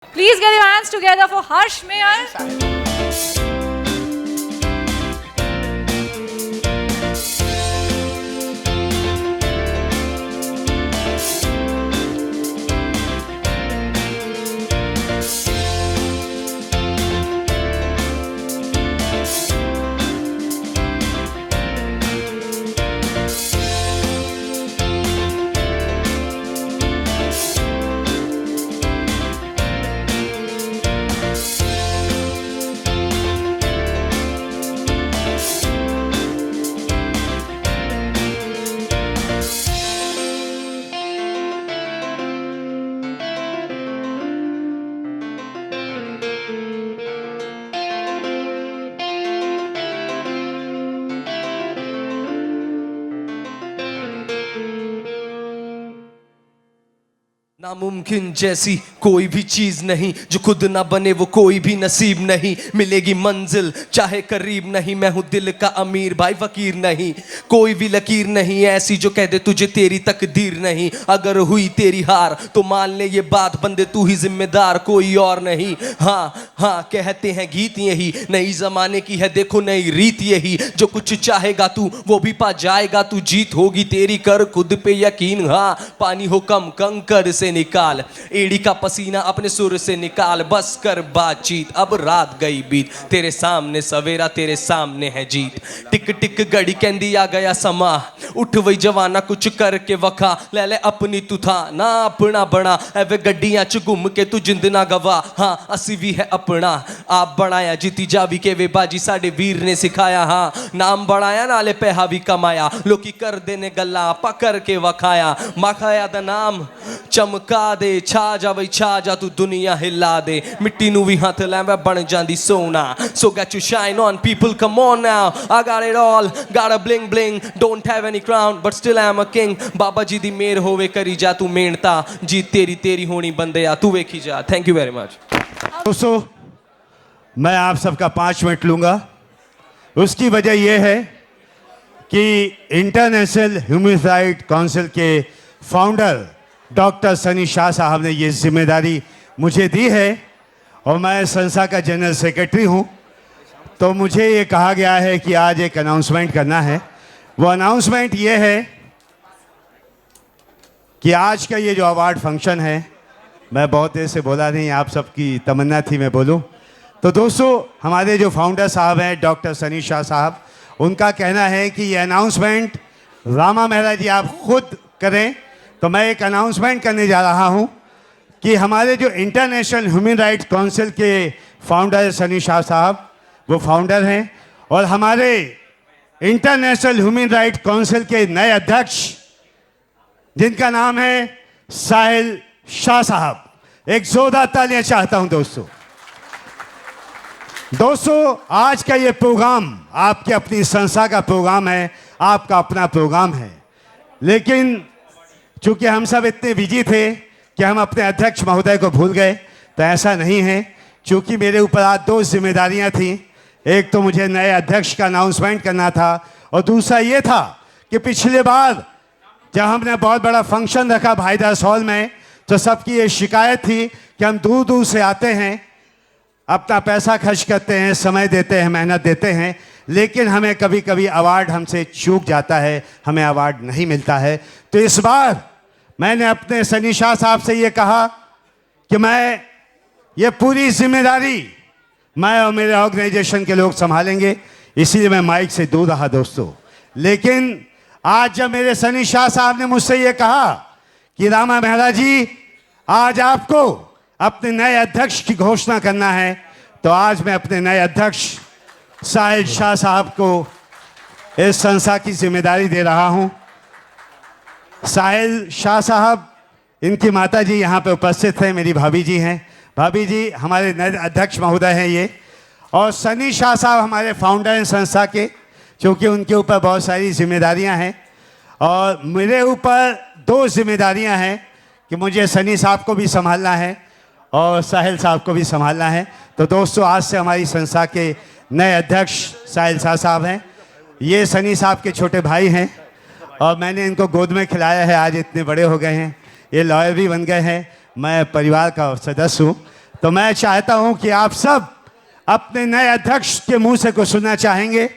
Please get your hands together for Harsh Mehar. नामुमकिन जैसी कोई भी चीज नहीं, जो खुद ना बने वो कोई भी नसीब नहीं। मिलेगी मंजिल चाहे करीब नहीं, मैं हूँ दिल का अमीर भाई फकीर नहीं। कोई भी लकीर नहीं ऐसी जो कह दे तुझे तेरी तकदीर नहीं। अगर हुई तेरी हार तो मान ले ये बात, बंदे तू ही जिम्मेदार कोई और नहीं। हाँ हाँ कहते हैं गीत यही, नई जमाने की है देखो नई रीत यही। जो कुछ चाहेगा तू वो भी पा जाएगा, तू जीत होगी तेरी कर खुद पे यकीन। हाँ पानी हो कम कंकर से निकाल, एड़ी का पसीना अपने सुर से निकाल। बस कर बातचीत अब रात गई बीत, तेरे सामने सवेरा तेरे सामने है जीत। टिक टिक घड़ी कहंदी आ गया समा, उठ वही जवाना कुछ करके वखा। ले ले अपनी तू था ना अपना बना, एवे गड्डियां च घूम के तू जिंद ना गवा। हाँ असी भी है अपना आप बनाया, जीती जावी के वे बाजी साडे वीर ने सिखाया। हाँ नाम बनाया नाले पैहा भी कमाया, लोकी कर देने गल्ला पकड़ के वखाया। मखाया दा नाम चमका दे, छा जा बई छा जा तू दुनिया हिला दे। मिट्टी नू भी हाथ लैंवा बन जांदी सोना। So get you shine on people, come on now. I got it all, got a bling bling, don't have any crown but still I'm a king. बाबा जी दी मेर होवे करी जा तू मेहनता, जी तेरी तेरी होनी बंदे तू वेखी जा। Thank you very much. दोस्तों मैं आप सबका 5 मिनट लूंगा। उसकी वजह यह है कि इंटरनेशनल ह्यूमन राइट काउंसिल के फाउंडर डॉक्टर सनी शाह साहब ने ये जिम्मेदारी मुझे दी है और मैं संस्था का जनरल सेक्रेटरी हूँ। तो मुझे ये कहा गया है कि आज एक अनाउंसमेंट करना है। वो अनाउंसमेंट ये है कि आज का ये जो अवार्ड फंक्शन है, मैं बहुत देर से बोला नहीं, आप सबकी तमन्ना थी मैं बोलूँ। तो दोस्तों हमारे जो फाउंडर साहब हैं डॉक्टर सनी शाह साहब, उनका कहना है कि ये अनाउंसमेंट रामा मेहरा जी आप खुद करें। तो मैं एक अनाउंसमेंट करने जा रहा हूं कि हमारे जो इंटरनेशनल ह्यूमन राइट्स काउंसिल के फाउंडर सनी शाह साहब वो फाउंडर हैं, और हमारे इंटरनेशनल ह्यूमन राइट्स काउंसिल के नए अध्यक्ष जिनका नाम है साहिल शाह साहब। एक जोरदार तालियां चाहता हूं दोस्तों। दोस्तों आज का ये प्रोग्राम आपकी अपनी संस्था का प्रोग्राम है, आपका अपना प्रोग्राम है, लेकिन चूंकि हम सब इतने बिजी थे कि हम अपने अध्यक्ष महोदय को भूल गए। तो ऐसा नहीं है, चूंकि मेरे ऊपर आज 2 जिम्मेदारियां थीं। एक तो मुझे नए अध्यक्ष का अनाउंसमेंट करना था, और दूसरा ये था कि पिछले बार जब हमने बहुत बड़ा फंक्शन रखा भाईदास हॉल में, तो सबकी ये शिकायत थी कि हम दूर दूर से आते हैं, अपना पैसा खर्च करते हैं, समय देते हैं, मेहनत देते हैं, लेकिन हमें कभी कभी अवार्ड हमसे चूक जाता है, हमें अवार्ड नहीं मिलता है। तो इस बार मैंने अपने सनी शाह साहब से ये कहा कि मैं ये पूरी जिम्मेदारी मैं और मेरे ऑर्गेनाइजेशन के लोग संभालेंगे, इसीलिए मैं माइक से दूर रहा दोस्तों। लेकिन आज जब मेरे सनी शाह साहब ने मुझसे ये कहा कि रामा मेहरा जी आज आपको अपने नए अध्यक्ष की घोषणा करना है, तो आज मैं अपने नए अध्यक्ष साहिल शाह साहब को इस संस्था की जिम्मेदारी दे रहा हूं। साहिल शाह साहब, इनकी माता जी यहाँ पे उपस्थित हैं, मेरी भाभी जी हैं। भाभी जी हमारे नए अध्यक्ष महोदय हैं ये, और सनी शाह साहब हमारे फाउंडर हैं संस्था के, क्योंकि उनके ऊपर बहुत सारी जिम्मेदारियां हैं और मेरे ऊपर 2 जिम्मेदारियां हैं कि मुझे सनी साहब को भी संभालना है और साहिल साहब को भी संभालना है। तो दोस्तों आज से हमारी संस्था के नए अध्यक्ष साहिल शाह साहब हैं। ये सनी साहब के छोटे भाई हैं और मैंने इनको गोद में खिलाया है, आज इतने बड़े हो गए हैं, ये लॉयर भी बन गए हैं, मैं परिवार का सदस्य हूँ। तो मैं चाहता हूं कि आप सब अपने नए अध्यक्ष के मुंह से कुछ सुनना चाहेंगे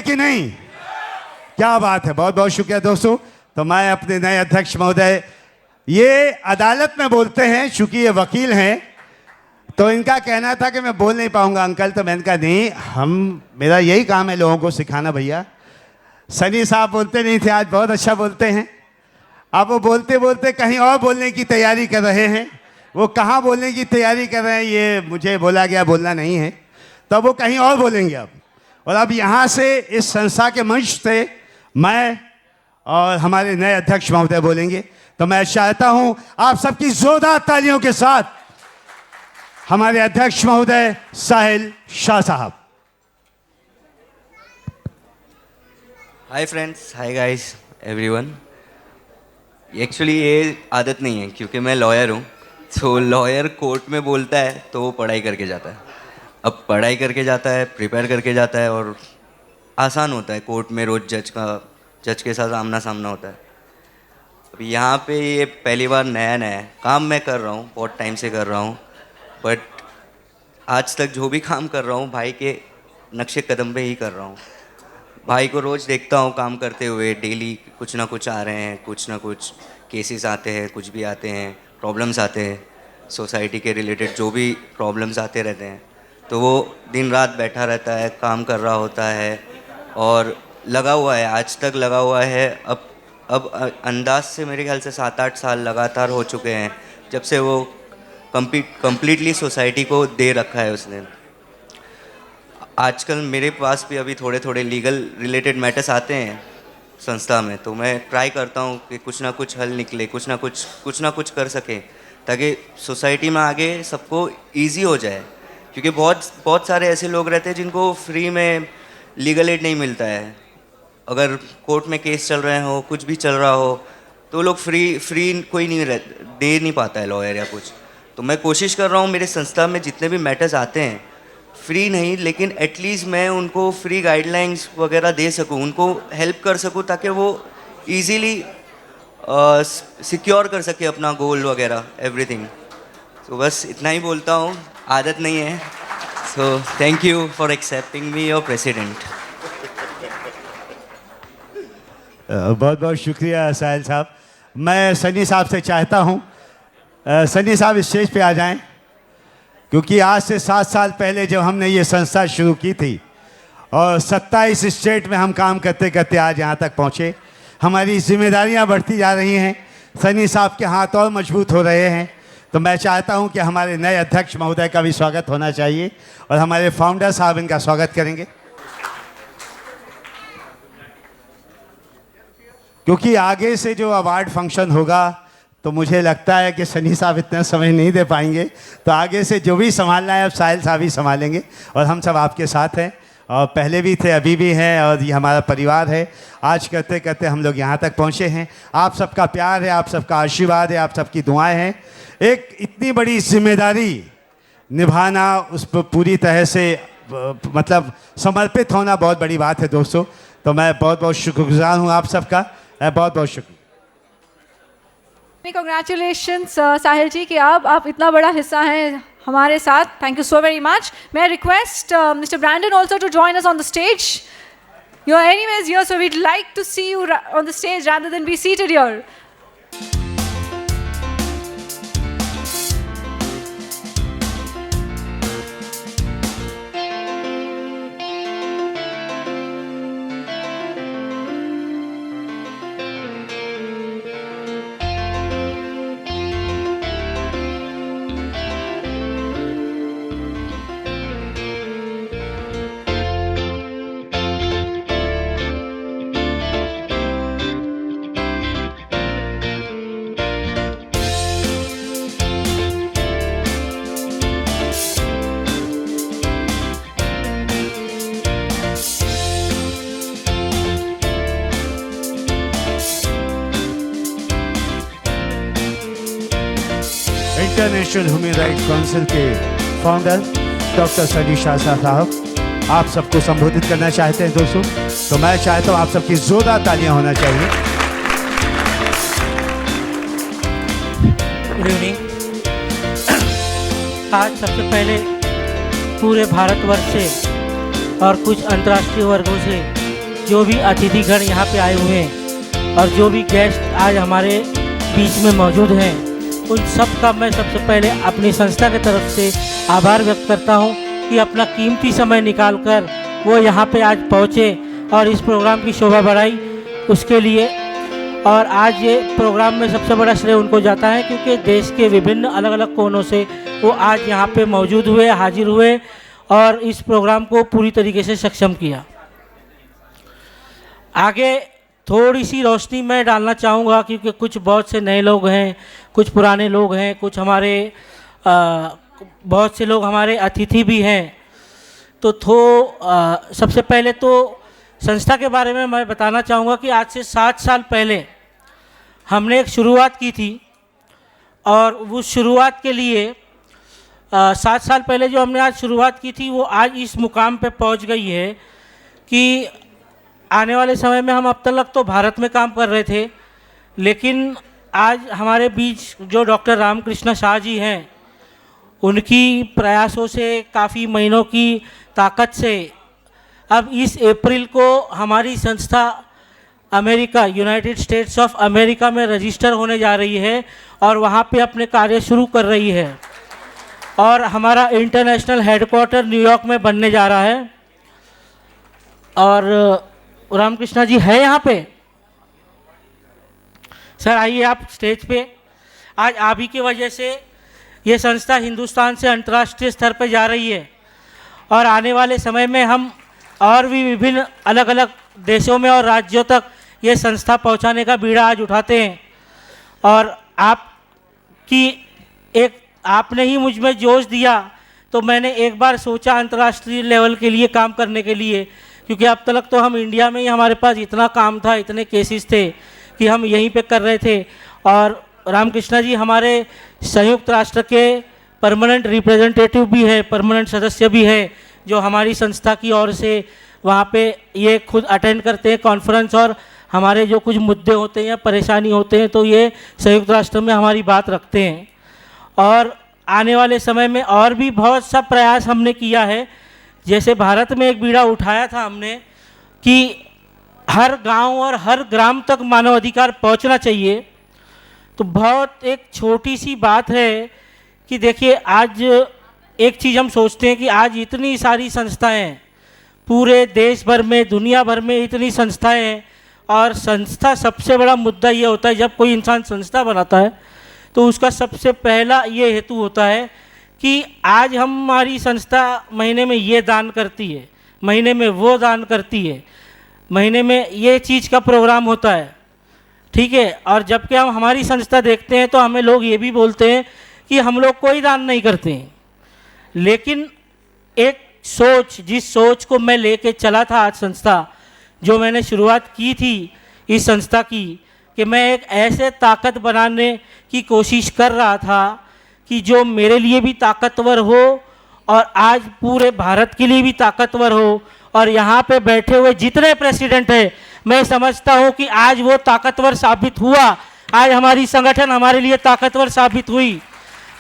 कि नहीं? क्या बात है, बहुत बहुत शुक्रिया दोस्तों। तो मैं अपने नए अध्यक्ष महोदय, ये अदालत में बोलते हैं, चूंकि ये वकील हैं तो इनका कहना था कि मैं बोल नहीं पाऊंगा अंकल, तो मैंने कहा नहीं, मेरा यही काम है लोगों को सिखाना भैया। सनी साहब बोलते नहीं थे, आज बहुत अच्छा बोलते हैं। अब वो बोलते बोलते कहीं और बोलने की तैयारी कर रहे हैं। वो कहाँ बोलने की तैयारी कर रहे हैं ये मुझे बोला गया, बोलना नहीं है, तो वो कहीं और बोलेंगे अब। और अब यहाँ से इस संस्था के मंच से मैं और हमारे नए अध्यक्ष महोदय बोलेंगे। तो मैं चाहता हूँ आप सबकी जोरदार तालियों के साथ हमारे अध्यक्ष महोदय साहिल शाह साहब। Hi friends, hi guys, everyone. Actually ये आदत नहीं है क्योंकि मैं लॉयर हूँ। तो लॉयर कोर्ट में बोलता है तो वो पढ़ाई करके जाता है। अब पढ़ाई करके जाता है, प्रिपेयर करके जाता है और आसान होता है। कोर्ट में रोज़ जज के साथ आमना सामना होता है। अब यहाँ पे ये पहली बार नया है। काम मैं कर रहा हूँ, बहुत टाइम से कर रहा हूँ, बट आज तक जो भी काम कर रहा हूँ भाई के नक्शे कदम पे ही कर रहा हूँ। भाई को रोज़ देखता हूँ काम करते हुए। डेली कुछ ना कुछ आ रहे हैं, कुछ ना कुछ केसेस आते हैं, कुछ भी आते हैं, प्रॉब्लम्स आते हैं, सोसाइटी के रिलेटेड जो भी प्रॉब्लम्स आते रहते हैं। तो वो दिन रात बैठा रहता है, काम कर रहा होता है और लगा हुआ है, आज तक लगा हुआ है। अब अंदाज से मेरे ख्याल से 7-8 साल लगातार हो चुके हैं जब से वो कंप्लीटली सोसाइटी को दे रखा है उसने। आजकल मेरे पास भी अभी थोड़े थोड़े लीगल रिलेटेड मैटर्स आते हैं संस्था में, तो मैं ट्राई करता हूँ कि कुछ ना कुछ हल निकले, कुछ ना कुछ कर सके ताकि सोसाइटी में आगे सबको इजी हो जाए। क्योंकि बहुत सारे ऐसे लोग रहते हैं जिनको फ्री में लीगल एड नहीं मिलता है। अगर कोर्ट में केस चल रहे हो, कुछ भी चल रहा हो, तो लोग फ्री कोई नहीं दे नहीं पाता है लॉयर या कुछ। तो मैं कोशिश कर रहा हूँ मेरे संस्था में जितने भी मैटर्स आते हैं, फ्री नहीं लेकिन एटलीस्ट मैं उनको फ्री गाइडलाइंस वगैरह दे सकूँ, उनको हेल्प कर सकूँ ताकि वो इजीली सिक्योर कर सके अपना गोल वगैरह एवरीथिंग। तो बस इतना ही बोलता हूँ, आदत नहीं है। So thank you for accepting me your president. बहुत बहुत शुक्रिया साहिल साहब। मैं सनी साहब से चाहता हूँ सनी साहब स्टेज पे आ जाएं, क्योंकि आज से 7 साल पहले जब हमने ये संस्था शुरू की थी और 27 स्टेट में हम काम करते करते आज यहाँ तक पहुँचे, हमारी जिम्मेदारियाँ बढ़ती जा रही हैं, सनी साहब के हाथ और मजबूत हो रहे हैं। तो मैं चाहता हूँ कि हमारे नए अध्यक्ष महोदय का भी स्वागत होना चाहिए और हमारे फाउंडर साहब इनका स्वागत करेंगे। क्योंकि आगे से जो अवार्ड फंक्शन होगा तो मुझे लगता है कि सनी साहब इतना समय नहीं दे पाएंगे, तो आगे से जो भी संभालना है अब साहिल साहब ही संभालेंगे और हम सब आपके साथ हैं और पहले भी थे, अभी भी हैं और ये हमारा परिवार है। आज करते करते हम लोग यहाँ तक पहुँचे हैं। आप सबका प्यार है, आप सबका आशीर्वाद है, आप सबकी दुआएं हैं। एक इतनी बड़ी जिम्मेदारी निभाना, उस पर पूरी तरह से मतलब समर्पित होना बहुत बड़ी बात है दोस्तों। तो मैं बहुत बहुत शुक्रगुजार हूँ आप सबका, बहुत बहुत शुक्रिया। Congratulations साहिल जी कि आप इतना बड़ा हिस्सा हैं हमारे साथ। Thank you so very much. May I request Mr. Brandon also to join us on the stage? You are anyways here, so we'd like to see you on the stage rather than be seated here. International human rights council के founder doctor Sunny Shah साहब आप सबको संबोधित करना चाहते हैं दोस्तों। तो मैं चाहता हूँ आप सबकी जोरदार तालियां होना चाहिए। Good evening. आज सबसे पहले पूरे भारतवर्ष से और कुछ अंतर्राष्ट्रीय वर्गों से जो भी अतिथिगण यहाँ पे आए हुए हैं और जो भी गेस्ट आज हमारे बीच में मौजूद हैं, उन सब का मैं सबसे पहले अपनी संस्था की तरफ से आभार व्यक्त करता हूँ कि अपना कीमती समय निकालकर वो यहाँ पे आज पहुँचे और इस प्रोग्राम की शोभा बढ़ाई, उसके लिए। और आज ये प्रोग्राम में सबसे बड़ा श्रेय उनको जाता है क्योंकि देश के विभिन्न अलग अलग कोनों से वो आज यहाँ पे मौजूद हुए, हाजिर हुए और इस प्रोग्राम को पूरी तरीके से सक्षम किया। आगे थोड़ी सी रोशनी मैं डालना चाहूँगा क्योंकि कुछ बहुत से नए लोग हैं, कुछ पुराने लोग हैं, कुछ हमारे बहुत से लोग हमारे अतिथि भी हैं। तो सबसे पहले तो संस्था के बारे में मैं बताना चाहूँगा कि आज से 7 साल पहले हमने एक शुरुआत की थी और उस शुरुआत के लिए 7 साल पहले जो हमने आज शुरुआत की थी वो आज इस मुकाम पे पहुँच गई है कि आने वाले समय में हम अब तक तो भारत में काम कर रहे थे, लेकिन आज हमारे बीच जो डॉक्टर रामकृष्ण शाह जी हैं, उनकी प्रयासों से, काफ़ी महीनों की ताकत से अब इस अप्रैल को हमारी संस्था America, United states of America में रजिस्टर होने जा रही है और वहाँ पे अपने कार्य शुरू कर रही है और हमारा इंटरनेशनल हेडक्वार्टर न्यूयॉर्क में बनने जा रहा है। और रामकृष्णा जी है यहाँ पे? सर आइए आप स्टेज पे। आज आप ही की वजह से ये संस्था हिंदुस्तान से अंतर्राष्ट्रीय स्तर पर जा रही है और आने वाले समय में हम और भी विभिन्न अलग अलग देशों में और राज्यों तक ये संस्था पहुंचाने का बीड़ा आज उठाते हैं। और आपने ही मुझ में जोश दिया तो मैंने एक बार सोचा अंतर्राष्ट्रीय लेवल के लिए काम करने के लिए, क्योंकि अब तक तो हम इंडिया में ही हमारे पास इतना काम था, इतने केसेस थे कि हम यहीं पे कर रहे थे। और रामकृष्णा जी हमारे संयुक्त राष्ट्र के परमानेंट रिप्रेजेंटेटिव भी है, परमानेंट सदस्य भी है, जो हमारी संस्था की ओर से वहाँ पे ये खुद अटेंड करते हैं कॉन्फ्रेंस और हमारे जो कुछ मुद्दे होते हैं या परेशानी होते हैं तो ये संयुक्त राष्ट्र में हमारी बात रखते हैं। और आने वाले समय में और भी बहुत सा प्रयास हमने किया है। जैसे भारत में एक बीड़ा उठाया था हमने कि हर गांव और हर ग्राम तक मानव अधिकार पहुंचना चाहिए। तो बहुत एक छोटी सी बात है कि देखिए आज एक चीज़ हम सोचते हैं कि आज इतनी सारी संस्थाएं पूरे देश भर में, दुनिया भर में इतनी संस्थाएं हैं और संस्था सबसे बड़ा मुद्दा ये होता है जब कोई इंसान संस्था बनाता है तो उसका सबसे पहला ये हेतु होता है कि आज हमारी संस्था महीने में ये दान करती है, महीने में वो दान करती है, महीने में ये चीज़ का प्रोग्राम होता है, ठीक है। और जबकि हम हमारी संस्था देखते हैं तो हमें लोग ये भी बोलते हैं कि हम लोग कोई दान नहीं करते हैं। लेकिन एक सोच, जिस सोच को मैं लेके चला था आज संस्था, जो मैंने शुरुआत की थी इस संस्था की, कि मैं एक ऐसे ताकत बनाने की कोशिश कर रहा था कि जो मेरे लिए भी ताकतवर हो और आज पूरे भारत के लिए भी ताकतवर हो। और यहाँ पे बैठे हुए जितने प्रेसिडेंट हैं, मैं समझता हूँ कि आज वो ताकतवर साबित हुआ। आज हमारी संगठन हमारे लिए ताकतवर साबित हुई।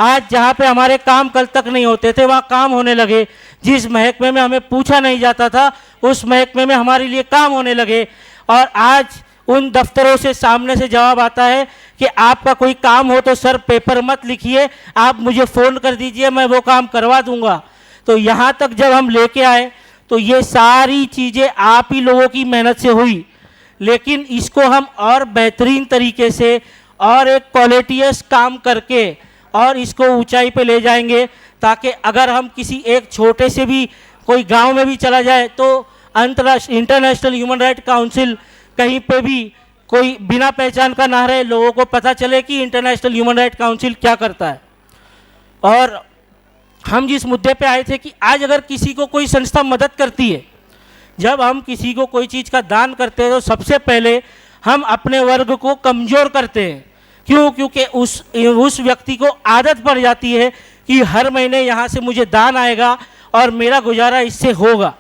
आज जहाँ पे हमारे काम कल तक नहीं होते थे वहाँ काम होने लगे। जिस महकमे में हमें पूछा नहीं जाता था उस महकमे में हमारे लिए काम होने लगे। और आज उन दफ्तरों से सामने से जवाब आता है कि आपका कोई काम हो तो सर पेपर मत लिखिए, आप मुझे फ़ोन कर दीजिए, मैं वो काम करवा दूंगा। तो यहाँ तक जब हम लेके आए तो ये सारी चीज़ें आप ही लोगों की मेहनत से हुई। लेकिन इसको हम और बेहतरीन तरीके से और एक क्वालिटियस काम करके और इसको ऊंचाई पे ले जाएंगे, ताकि अगर हम किसी एक छोटे से भी कोई गांव में भी चला जाए तो अंतर्राष्ट्रीय इंटरनेशनल ह्यूमन राइट काउंसिल कहीं पे भी कोई बिना पहचान का ना रहे, लोगों को पता चले कि इंटरनेशनल ह्यूमन राइट काउंसिल क्या करता है। और हम जिस मुद्दे पे आए थे कि आज अगर किसी को कोई संस्था मदद करती है, जब हम किसी को कोई चीज़ का दान करते हैं तो सबसे पहले हम अपने वर्ग को कमज़ोर करते हैं। क्यों? क्योंकि उस व्यक्ति को आदत पड़ जाती है कि हर महीने यहाँ से मुझे दान आएगा और मेरा गुजारा इससे होगा।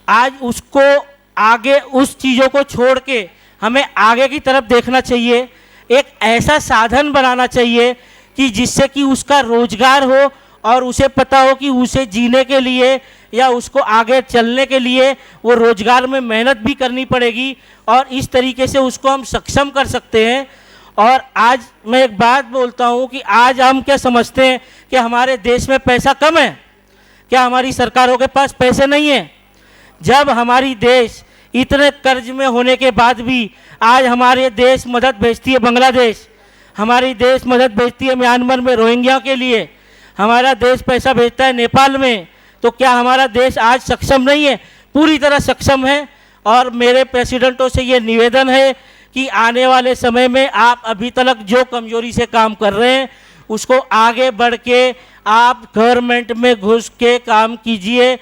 आज उसको आगे उस चीज़ों को छोड़ के हमें आगे की तरफ देखना चाहिए, एक ऐसा साधन बनाना चाहिए कि जिससे कि उसका रोजगार हो और उसे पता हो कि उसे जीने के लिए या उसको आगे चलने के लिए वो रोजगार में मेहनत भी करनी पड़ेगी, और इस तरीके से उसको हम सक्षम कर सकते हैं। और आज मैं एक बात बोलता हूँ कि आज हम क्या समझते हैं कि हमारे देश में पैसा कम है, क्या हमारी सरकारों के पास पैसे नहीं है? जब हमारी देश इतने कर्ज में होने के बाद भी आज हमारे देश मदद भेजती है बांग्लादेश, हमारी देश मदद भेजती है म्यांमार में रोहिंग्या के लिए, हमारा देश पैसा भेजता है नेपाल में, तो क्या हमारा देश आज सक्षम नहीं है? पूरी तरह सक्षम है। और मेरे प्रेसिडेंटों से ये निवेदन है कि आने वाले समय में आप अभी तक जो कमजोरी से काम कर रहे हैं उसको आगे बढ़ के आप गवर्नमेंट में घुस के काम कीजिए।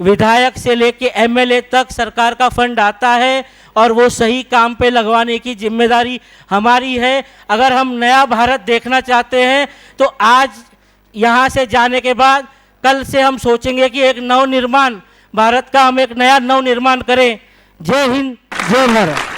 विधायक से लेके एमएलए तक सरकार का फंड आता है और वो सही काम पे लगवाने की जिम्मेदारी हमारी है। अगर हम नया भारत देखना चाहते हैं तो आज यहाँ से जाने के बाद कल से हम सोचेंगे कि एक नवनिर्माण भारत का हम एक नया नवनिर्माण करें। जय हिंद, जय भारत।